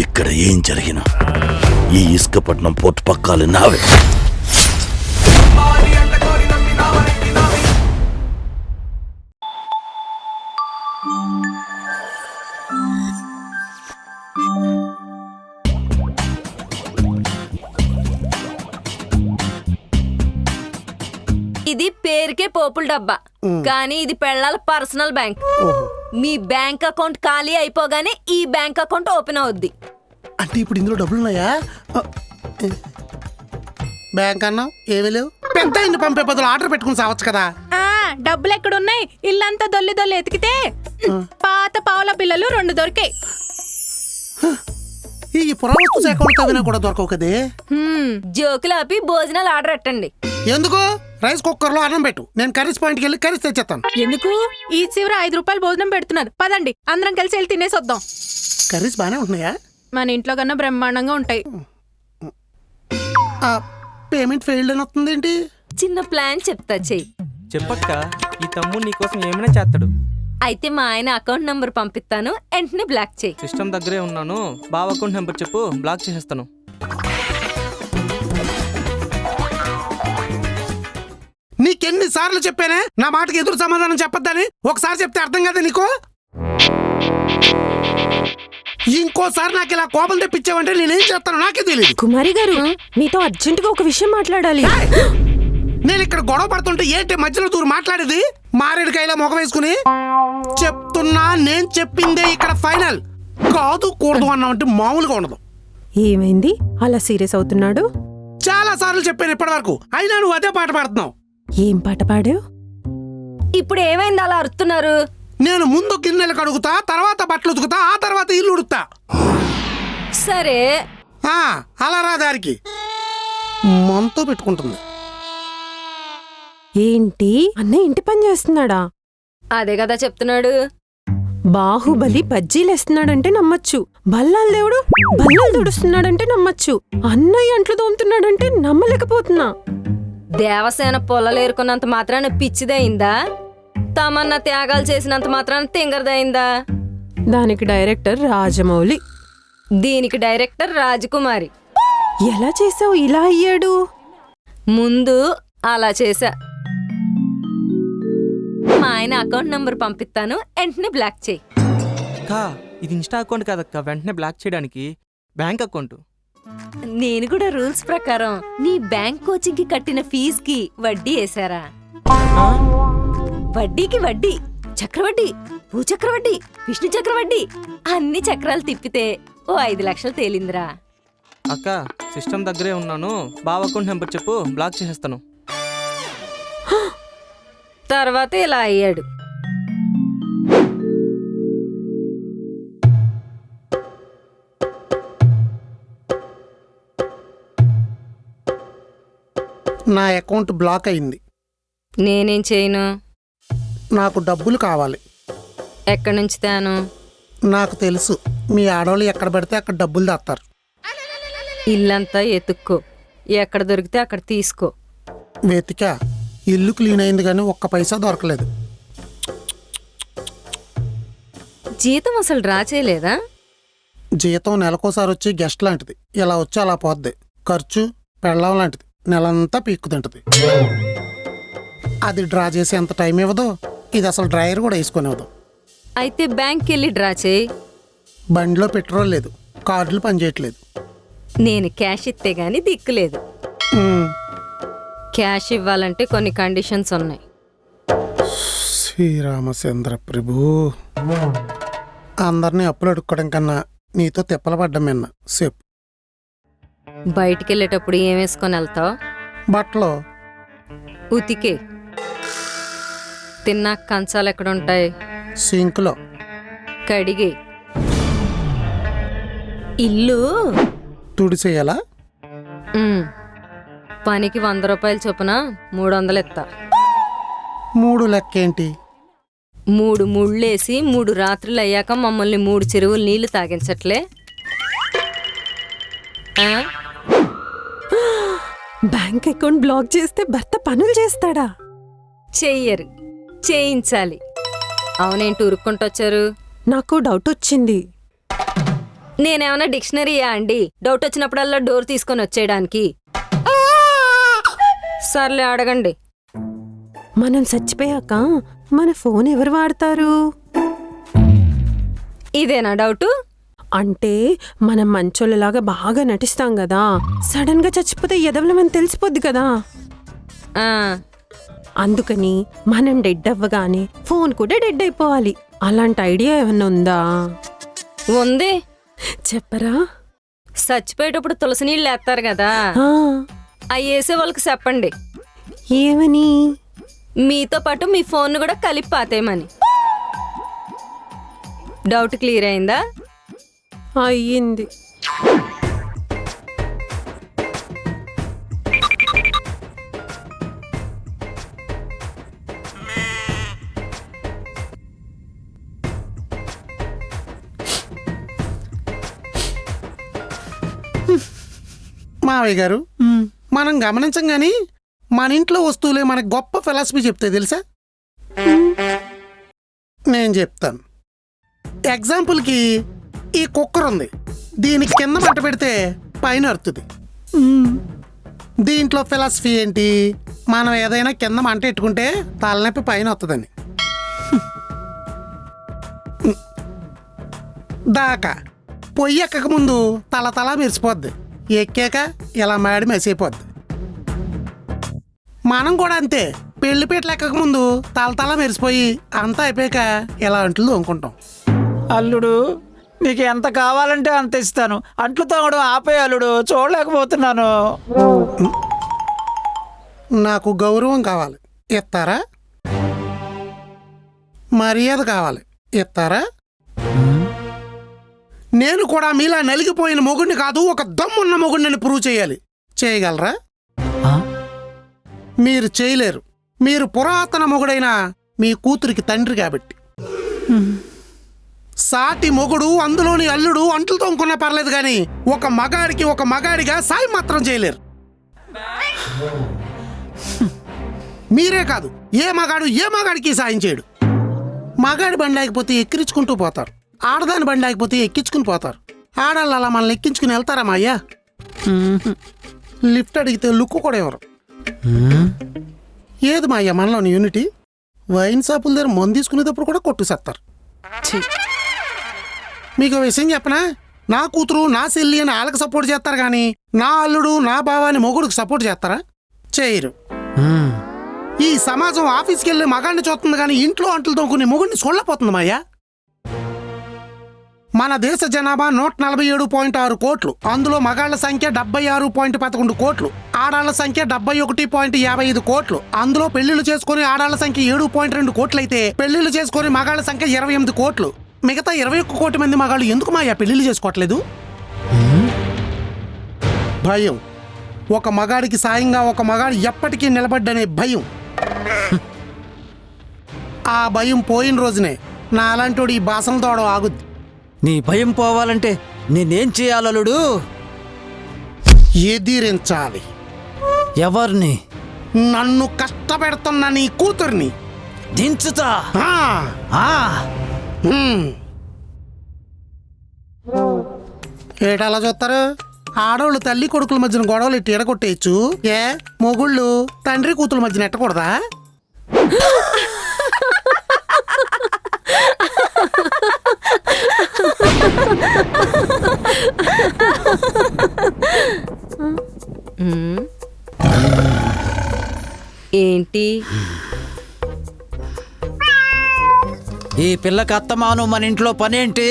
ఇక్కడ ఏం జరిగినా ఈ ఇసుకపట్నం పోర్టు పక్కాలు నావే. ఇది పేరుకే పోపుల డబ్బా, కానీ ఇది పెళ్ళాల పర్సనల్ బ్యాంక్. మీ బ్యాంక్ అకౌంట్ ఖాళీ అయిపోగానే ఈ బ్యాంక్ అకౌంట్ ఓపెన్ అవుద్ది. అంటే ఇప్పుడు ఇందులో డబ్బులు ఉన్నాయా? బ్యాంక్ అన్నా ఏమీ లేవు. పెద్ద ఇంటి పంపే బదులు ఆర్డర్ పెట్టుకుని సావచ్చు కదా. డబ్బులు ఎక్కడున్నాయి? ఇల్లంతా దొల్లి దొల్లి ఎతికితే పాత పావుల బిల్లలు 2 దొరికాయి. ఈ పురావస్తు శాఖ తవ్వినా కూడా దొరకవు కదే. జోకులు ఆపి భోజనాలు ఆర్డర్ పెట్టండి. ఎందుకు? రైస్ కుక్కర్ లో అన్నం పెట్టు, నేను కర్రీస్ పాయింట్కి వెళ్ళి కర్రీస్ తెచ్చేస్తాను. ఎందుకు? ఈ చివర 5 రూపాయలు భోజనం పెడుతున్నారు, పదండి అందరం కలిసి వెళ్ళి తినేసి వద్దాం. కర్రీస్ బానే ఉంటున్నాయా? మన ఇంట్లో కన్నా బ్రహ్మాండంగా ఉంటాయి. పేమెంట్ ఫెయిల్డ్ అని వస్తుంది ఏంటి? చిన్న ప్లాన్ చెప్తా, చెయ్యి. చెప్పక్క, ఈ తమ్ముడు నీకోసం ఏమైనా చేస్తాడు. అయితే మా ఆయన అకౌంట్ నంబర్ పంపిస్తాను, వెంటనే బ్లాక్ చేయి. సిస్టమ్ దగ్గరే ఉన్నాను, బావ అకౌంట్ నెంబర్ చెప్పు, బ్లాక్ చేసేస్తాను. నీకెన్ని సార్లు చెప్పానే నా మాటకి ఎదురు సమాధానం చెప్పొద్దని? ఒకసారి చెప్తే అర్థం కదా నీకు? ఇంకోసారి నాకు ఇలా కోపం తెప్పించావంటే నేనేం చేస్తాను నాకే తెలియదు. కుమారి గారు, మీతో అర్జెంటుగా ఒక విషయం మాట్లాడాలి. నేను ఇక్కడ గొడవ పడుతుంటే ఏంటి మధ్యలో దూరం మాట్లాడేది? మారేడుకాయలా మొగ వేసుకుని చెప్తున్నా, నేను చెప్పిందే ఇక్కడ ఫైనల్. కాదు కూడదు అన్నామంటే మామూలుగా ఉండదు. ఏమైంది అలా సీరియస్ అవుతున్నాడు? చాలా సార్లు చెప్పాను ఇప్పటి వరకు, అయినా నువ్వు అదే పాట పాడుతున్నావు. ఏం పాట పాడావు? ఇప్పుడు ఏమైంది అలా అరుస్తున్నారు? నేను ముందు గిన్నెలు కడుగుతా, తర్వాత బట్టలు ఉతుకుతా, ఆ తర్వాత ఇల్లు ఉడుకుతా. సరే అలా రా దారికి. మనతో పెట్టుకుంటుంది. ఏంటి అన్నయ్య ఇంటి పని చేస్తున్నాడా? అదే కదా చెప్తున్నాడు. బాహుబలి బజ్జీలేస్తున్నాడంటే నమ్మచ్చు, బల్లాల దేవుడు బల్లాలు తుడుస్తున్నాడంటే నమ్మచ్చు, అన్నయ్య అంట్లు తోముతున్నాడంటే నమ్మలేకపోతున్నా. దేవసేన పొలలేరుకున్నంత మాత్రాన పిచ్చిదయిందా? తమన్నా త్యాగాలు చేసినంత మాత్రాన తింగరదయిందా? దానికి డైరెక్టర్ రాజమౌళి, దీనికి డైరెక్టర్ రాజకుమారి. ఎలా చేసావు ఇలా అయ్యాడు? ముందు అలా చేశా. మా ఆయన అకౌంట్ నంబర్ పంపిస్తాను, వెంటనే బ్లాక్ చేయి. అక్కా, ఇది ఇన్స్టా అకౌంట్ కాదక్క, వెంటనే బ్లాక్ చేయడానికి బ్యాంక్ అకౌంట్. నేను కూడా రూల్స్ ప్రకారం నీ బ్యాంక్ కోచింగ్ కి కట్టిన ఫీజుకి వడ్డీ వేసారా? వడ్డీకి వడ్డీ, చక్రవడ్డీ, భూచక్రవడ్డీ, విష్ణు చక్రవడ్డీ, అన్ని చక్రాలు తిప్పితే ఓ 5 లక్షలు తేలిందిరా. అక్క, సిస్టమ్ దగ్గరే ఉన్నాను, బావ అకౌంట్ నెంబర్ చెప్పు, బ్లాక్ చేసేస్తాను. తర్వాత ఇలా అయ్యాడు. నా అకౌంట్ బ్లాక్ అయింది. నేనేం చేయను? నాకు డబ్బులు కావాలి. ఎక్కడి నుంచి తేను? నాకు తెలుసు, మీ ఆడవాళ్ళు ఎక్కడ పెడితే అక్కడ డబ్బులు దాస్తారు. ఇల్లంతా ఎతుక్కో, ఎక్కడ దొరికితే అక్కడ తీసుకో. వెతికా, ఇల్లు క్లీన్ అయింది కానీ ఒక్క పైసా దొరకలేదు. జీతం అసలు డ్రా చేయలేదా? జీతం నెలకోసారి వచ్చి గెస్ట్ లాంటిది, ఇలా వచ్చి అలా పోద్ది. ఖర్చు పెళ్ళం లాంటిది, నెలంతా పీక్కు తింటది. అది డ్రా చేసి ఎంత టైం ఇవ్వదో, ఇది అసలు డ్రైవర్ కూడా వేసుకునేవదు. అయితే బ్యాంక్కి వెళ్ళి డ్రా చేయి. బండిలో పెట్రోల్ లేదు, కార్డులు పనిచేయట్లేదు. నేను క్యాష్ ఇస్తే గానీ దిక్కులేదు. క్యాష్ ఇవ్వాలంటే కొన్ని కండిషన్స్ ఉన్నాయి. శ్రీరామచంద్ర ప్రభు, అందరినీ అప్పులు అడుక్కోవడం కన్నా నీతో తిప్పలు పడ్డం విన్నా. చెప్పు. బయటికి వెళ్ళేటప్పుడు ఏం వేసుకొని వెళ్తావు? బట్టలు ఉతికే. తిన్నాక కంచాలు ఎక్కడుంటాయి? సింక్లో. కడిగే. ఇల్లు తుడిచేయాలా? పనికి 100 రూపాయలు చొప్పున 300 ఎత్తా. 3 లెక్కేంటి? 3 ముళ్ళేసి 3 రాత్రులు అయ్యాక మమ్మల్ని 3 చెరువులు నీళ్లు తాగించట్లే? బ్యాంక్ అకౌంట్ బ్లాక్ చేస్తే భర్త పనులు చేస్తాడా? చెయ్యరు, చేయించాలి. అవునేంటి ఉరుక్కుంటొచ్చారు? నాకు డౌట్ వచ్చింది. నేనేమన్నా డిక్షనరీయా అండి డౌట్ వచ్చినప్పుడల్లా డోర్ తీసుకొని వచ్చేయడానికి? సర్లే అడగండి. మనం చచ్చిపోయాక మన ఫోన్ ఎవరు వాడతారు? ఇదేనా డౌటు? అంటే మనం మంచోళ్ళలాగా బాగా నటిస్తాం కదా, సడన్ గా చచ్చిపోతే ఎదవలమని తెలిసిపోద్ది కదా. ఆ, అందుకని మనం డెడ్ అవ్వగానే ఫోన్ కూడా డెడ్ అయిపోవాలి. అలాంటి ఐడియా ఏమన్నా ఉందా? ఉంది. చెప్పరా? చచ్చిపోయేటప్పుడు తులసి నీళ్ళు వేస్తారు కదా, ఆ, అవి వేసే వాళ్ళకి చెప్పండి ఏమని? మీతో పాటు మీ ఫోన్ కూడా కలిపి పాతేయమని. డౌట్ క్లియర్ అయిందా? అయ్యింది. మావయ్య గారు, మనం గమనించం గాని మన ఇంట్లో వస్తువులే మనకు గొప్ప ఫిలాసఫీ చెప్తే తెలుసా? నేను చెప్తాను. ఎగ్జాంపుల్కి ఈ కుక్కర్ ఉంది, దీనికి కింద మంట పెడితే పైన అరుతుంది. దీంట్లో ఫిలాసఫీ ఏంటి? మనం ఏదైనా కింద మంట పెట్టుకుంటే తలనొప్పి పైన వస్తుందని. దాకా పొయ్యి ఎక్కక ముందు తల తల మెరిసిపోద్ది, ఎక్కాక ఇలా మాడి మెసిపోద్ది. మనం కూడా అంతే, పెళ్లిపీటలు ఎక్కక ముందు తల తల మెరిసిపోయి అంతా అయిపోయాక ఇలా అంట్లు తోముకుంటాం. అల్లుడు, నీకు ఎంత కావాలంటే అంత ఇస్తాను. అంట్లు తోమడం ఆపే అల్లుడు, చూడలేకపోతున్నాను. నాకు గౌరవం కావాలి, ఇస్తారా? మర్యాద కావాలి, ఇస్తారా? నేను కూడా మీలా నలిగిపోయిన మొగుడిని కాదు, ఒక దమ్మున్న మొగుడిని ప్రూవ్ చేయాలి. చేయగలరా? మీరు చేయలేరు. మీరు పురాతన మొగుడైన మీ కూతురికి తండ్రి కాబట్టి. సాటి మొగుడు, అందులోని అల్లుడు అంట్లు తోముకున్నా పర్లేదు కానీ ఒక మగాడిగా సాయం మాత్రం చేయలేరు. మీరే కాదు, ఏ మగాడికి సాయం చేయడు. మగాడి బండి లేకపోతే ఎక్కిరించుకుంటూ పోతారు, ఆడదాని బండి లేకపోతే ఎక్కించుకుని పోతారు. ఆడాళ్ళు అలా మనల్ని ఎక్కించుకుని వెళ్తారా మా అయ్యా? లిఫ్ట్ అడిగితే లుక్కు కూడా ఎవరు. ఏది మా అయ్యా మనలోని యూనిటీ? వైన్ షాపుల దగ్గర మందు తీసుకునేటప్పుడు కూడా కొట్టుసేస్తారు. మీకు విషయం చెప్పనా? నా కూతురు, నా చెల్లి అని వాళ్ళకి సపోర్ట్ చేస్తారు కానీ నా అల్లుడు, నా బావాని మొగుడికి సపోర్ట్ చేస్తారా? చేయరు. ఈ సమాజం ఆఫీస్కి వెళ్ళి మగాడిని చూస్తుంది కానీ ఇంట్లో అంట్లు తోముకుని మొగుడిని చూడలేకపోతుంది మాయ్యా. మన దేశ జనాభా 147.6 కోట్లు. అందులో మగాళ్ల సంఖ్య 76.11 కోట్లు, ఆడాళ్ల సంఖ్య 71.55 కోట్లు. అందులో పెళ్లిళ్ళు చేసుకుని ఆడాళ్ల సంఖ్య 7.2 కోట్లు అయితే పెళ్లిళ్ళు చేసుకుని మగాళ్ల సంఖ్య 28 కోట్లు. మిగతా 21 కోటి మంది మగాళ్ళు ఎందుకు మాయా పెళ్లిళ్ళు చేసుకోవట్లేదు? భయం. ఒక మగాడికి సాయంగా ఒక మగాడు ఎప్పటికీ నిలబడ్డనే భయం. ఆ భయం పోయిన రోజునే నా అలాంటోడు ఈ బాసన తోడం ఆగుద్ది. నీ భయం పోవాలంటే నేనేం చేయాలలుడు? ఎదిరించాలి. ఎవరిని? నన్ను కష్టపెడుతున్న నీ కూతుర్ని దించుతా. ఏటలా చూస్తారు? ఆడవాళ్ళు తల్లి కొడుకుల మధ్యన గొడవలు ఎట్టి ఎడగొట్టేయచ్చు, ఏ మొగుళ్ళు తండ్రి కూతుల మధ్యన ఎట్టకూడదా? ఏంటి ఈ పిల్లకి అత్తమాను మన ఇంట్లో పనేంటి?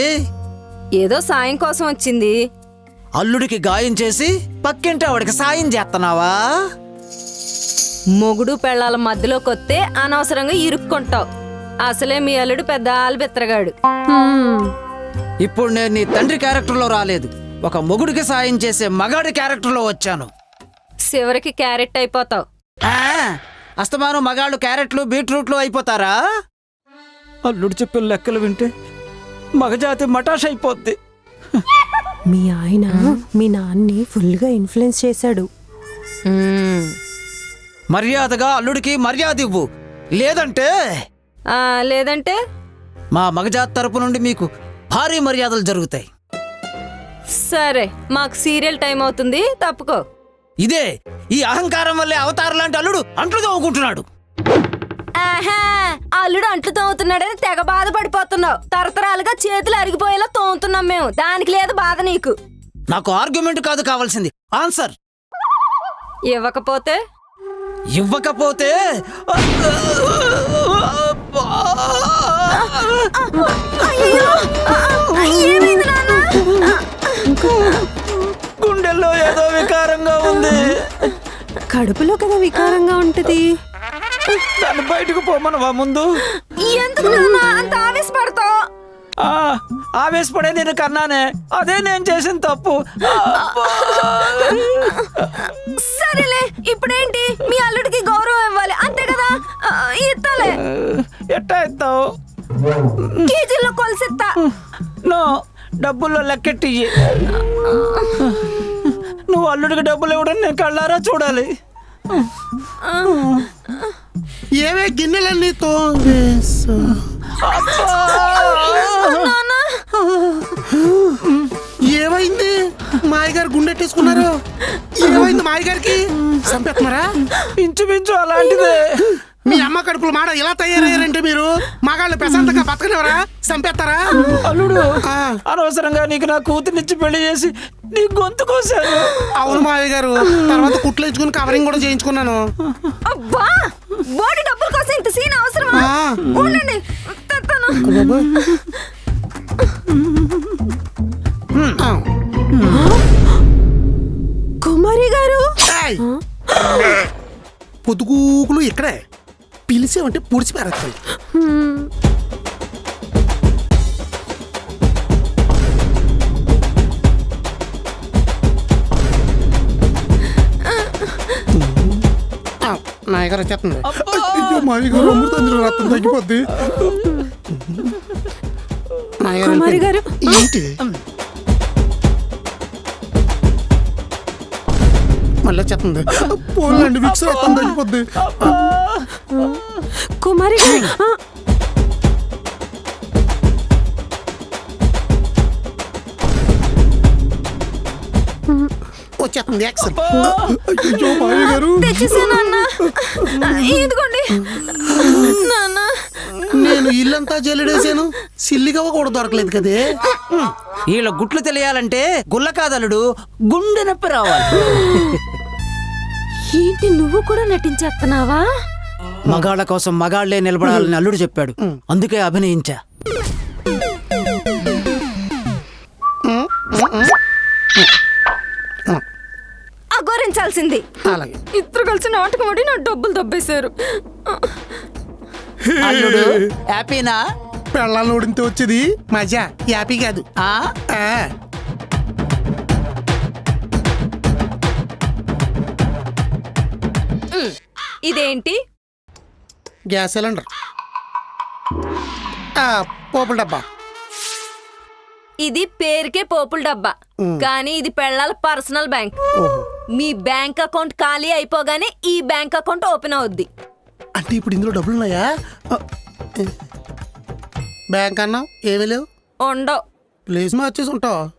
ఏదో సాయం కోసం వచ్చింది. అల్లుడికి గాయం చేసి పక్కింటి ఆవిడకి సాయం చేస్తున్నావా? మొగుడు పెళ్ళాల మధ్యలోకి వస్తే అనవసరంగా ఇరుక్కుంటావు. అసలే మీ అల్లుడు పెద్ద ఆల్బెత్తరగాడు. ఇప్పుడు నేను నీ తండ్రి క్యారెక్టర్లో రాలేదు, ఒక మొగుడికి సాయం చేసే మగాడి క్యారెక్టర్లో వచ్చాను. చివరికి క్యారెట్ అయిపోతావు. అస్తమానం మగాళ్ళు క్యారెట్లు బీట్రూట్లు అయిపోతారా? అల్లుడు చెప్పిన లెక్కలు వింటే మగజాతి మటాష్ అయిపోద్ది. మీ ఆయన మీ నాన్ని ఫుల్గా ఇన్ఫ్లుయెన్స్ చేశాడు. మర్యాదగా అల్లుడికి మర్యాద ఇవ్వు, లేదంటే లేదంటే మా మగజాతి తరపు నుండి మీకు భారీ మర్యాదలు జరుగుతాయి. సరే మాకు సీరియల్ టైం అవుతుంది, తప్పుకో. ఇదే ఈ అహంకారం వల్లే అవతారం లాంటి అల్లుడు అంట్లు తోముకుంటున్నాడు. ఆహా, అల్లుడు అంట్లు తోముతున్నాడని తెగ బాధపడిపోతున్నావు. తరతరాలుగా చేతులు అరిగిపోయేలా తోముతున్నాం మేము, దానికి లేదు బాధ నీకు. నాకు ఆర్గ్యుమెంట్ కాదు కావాల్సింది, ఆన్సర్. ఇవ్వకపోతే ఇవ్వకపోతే ఏమైంది నాన్న? గుండెల్లో ఏదో వికారంగా ఉంది. కడుపులో కదా వికారంగా ఉంటది. దాన్ని బయటకు పోమనవా ముందు? ఎందుకు నాన్న అంత ఆవేశపడతావు? ఆవేశపడే నేను కన్నానే, అదే నేను చేసిన తప్పు. సరేలే, ఇప్పుడేంటి మీ అల్లుడికి గౌరవం ఇవ్వాలి అంతే కదా. ఇస్తాలే. ఎట్టా ఇస్తావు? కేజీల్లో కొలిసిస్తా. నో, డబ్బుల్లో లెక్కెట్టి. నువ్వు అల్లుడికి డబ్బులు ఇవ్వడం నేను కళ్ళారా చూడాలి. ఏవే గిన్నెలన్నీ తోమేసా. ఏమైంది? మాయగారు గుండెట్టేసుకున్నారు. ఏమైంది మాయగారికి? చంపేస్తున్నారా? ఇంచుమించు అలాంటిదే. మీ అమ్మ కడుపులు మాడ ఇలా తయారయ్యారంటే మీరు మగాళ్ళు ప్రశాంతంగా బతకనివరా? చంపేస్తారా? అల్లుడు, అనవసరంగా నీకు నా కూతుర్నిచ్చి పెళ్లి చేసి నీ గొంతు కోసాను. అవును మావయ్య గారు, తర్వాత కుట్లు ఇచ్చుకుని కవరింగ్ కూడా చేయించుకున్నాను. అబ్బా, బోడి డబ్బుల కోసం ఇంత సీన్ అవసరమా? ఉండండి, తెస్తాను. కుమారి గారు, ఏయ్! పొద్దుగూకులు ఇక్కడే పిలిచేవంటే పొడిచి పారేస్తాయి. నాయగారు వచ్చేస్తుంది. మాయగారు అమృతాంజలి రక్తం తగ్గిపోద్ది. కుమారి గారు, ఏంటి మళ్ళీ వచ్చేస్తుంది? పోలండి, విక్స్ రక్తం తగ్గిపోద్ది. కుమారి గారు, వచ్చేస్తుంది యాక్షన్. అయ్యో మావయ్య గారు, తెచ్చేసాను అన్న, ఇదిగోండి నాన్న. నేను ఇల్లంతా జల్లెడేసాను, సిల్లిగవ్వ కూడా దొరకలేదు కదే. వీళ్ళ గుట్లు తెలియాలంటే గుల్ల కాదలుడు, గుండె నొప్పి రావాలి. ఏంటి నువ్వు కూడా నటించేస్తున్నావా? మగాళ్ళ కోసం మగాళ్లే నిలబడాలని అల్లుడు చెప్పాడు, అందుకే అభినయించా. అఘోరించాల్సింది. అలాగే. ఇద్దరు కలిసి నాటకం ఆడి నా డబ్బులు దబ్బేశారు. అల్లుడు హ్యాపీనా? పెళ్ళాలను ఓడితే వచ్చేది మజా, యాపీ కాదు. ఆ? ఇదేంటి? గ్యాస్ సిలిండర్, పోపుల డబ్బా. ఇది పేరుకే పోపుల డబ్బా, కానీ ఇది పెళ్ళాల పర్సనల్ బ్యాంక్. మీ బ్యాంక్ అకౌంట్ ఖాళీ అయిపోగానే ఈ బ్యాంక్ అకౌంట్ ఓపెన్ అవుద్ది. అంటే ఇప్పుడు ఇందులో డబ్బులు ఉన్నాయా? బ్యాంక్ అన్నావు, ఏమీ లేవు. ఉండవు. ప్లేస్ మార్చేసి ఉంటావు.